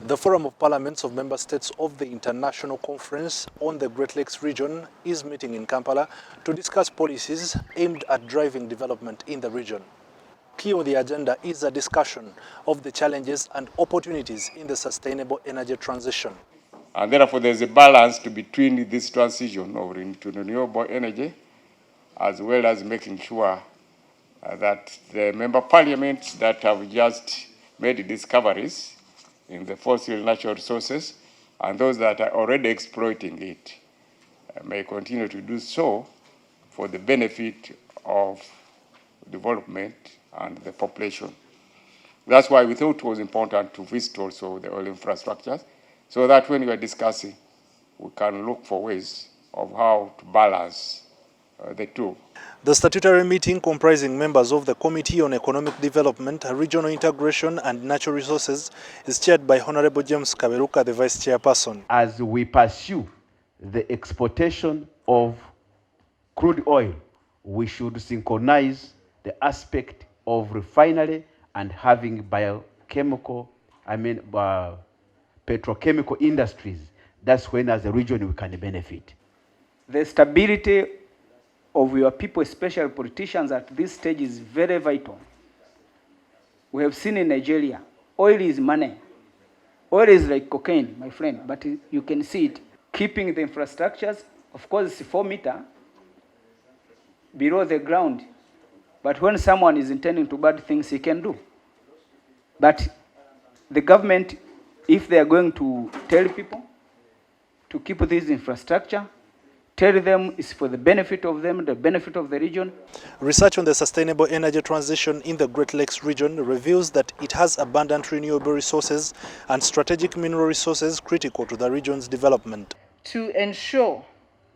The Forum of Parliaments of Member States of the International Conference on the Great Lakes region is meeting in Kampala to discuss policies aimed at driving development in the region. Key on the agenda is a discussion of the challenges and opportunities in the sustainable energy transition. And therefore, there's a balance between this transition into renewable energy, as well as making sure that the member parliaments that have just made discoveries in the fossil natural resources and those that are already exploiting it may continue to do so for the benefit of development and the population. That's why we thought it was important to visit also the oil infrastructures, so that when we are discussing, we can look for ways of how to balance the two. The statutory meeting, comprising members of the Committee on Economic Development, Regional Integration and Natural Resources, is chaired by Honorable James Kaberuka, the Vice Chairperson. As we pursue the exportation of crude oil, we should synchronize the aspect of refinery and having petrochemical industries. That's when, as a region, we can benefit. The stability of your people, especially politicians, at this stage is very vital. We have seen in Nigeria, oil is money. Oil is like cocaine, my friend, but you can see it. Keeping the infrastructures, of course, it's 4 meters below the ground. But when someone is intending to bad things, he can do. But the government, if they are going to tell people to keep this infrastructure, tell them it's for the benefit of them, the benefit of the region. Research on the sustainable energy transition in the Great Lakes region reveals that it has abundant renewable resources and strategic mineral resources critical to the region's development. To ensure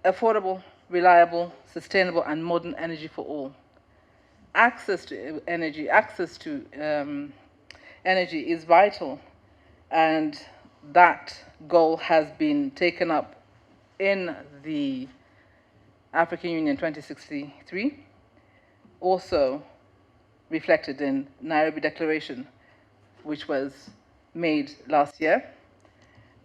affordable, reliable, sustainable and modern energy for all. Access to energy is vital, and that goal has been taken up in the African Union 2063, also reflected in Nairobi Declaration, which was made last year,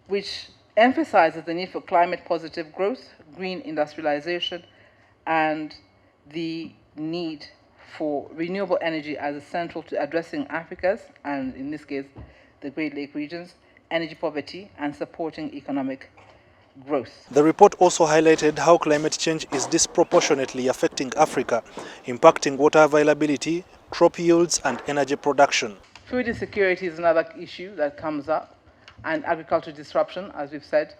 which emphasizes the need for climate positive growth, green industrialization, and the need for renewable energy as essential to addressing Africa's, and in this case, the Great Lake region's, energy poverty and supporting economic growth. The report also highlighted how climate change is disproportionately affecting Africa, impacting water availability, crop yields, and energy production. Food insecurity is another issue that comes up, and agricultural disruption, as we've said,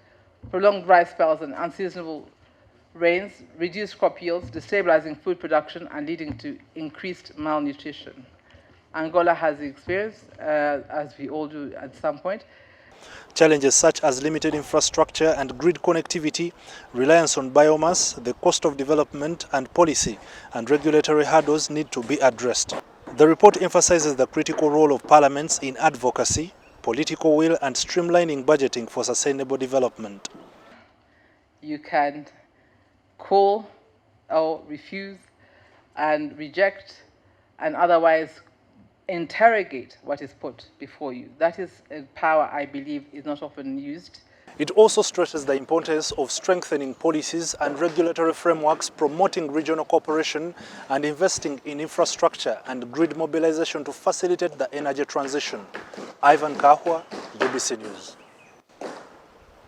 prolonged dry spells and unseasonable rains, reduced crop yields, destabilizing food production and leading to increased malnutrition. Angola has the experience, as we all do at some point. Challenges such as limited infrastructure and grid connectivity, reliance on biomass, the cost of development and policy, and regulatory hurdles need to be addressed. The report emphasizes the critical role of parliaments in advocacy, political will, and streamlining budgeting for sustainable development. You can call or refuse and reject and otherwise interrogate what is put before you. That is a power I believe is not often used. It also stresses the importance of strengthening policies and regulatory frameworks, promoting regional cooperation and investing in infrastructure and grid mobilization to facilitate the energy transition. Ivan Kahwa, BBC News.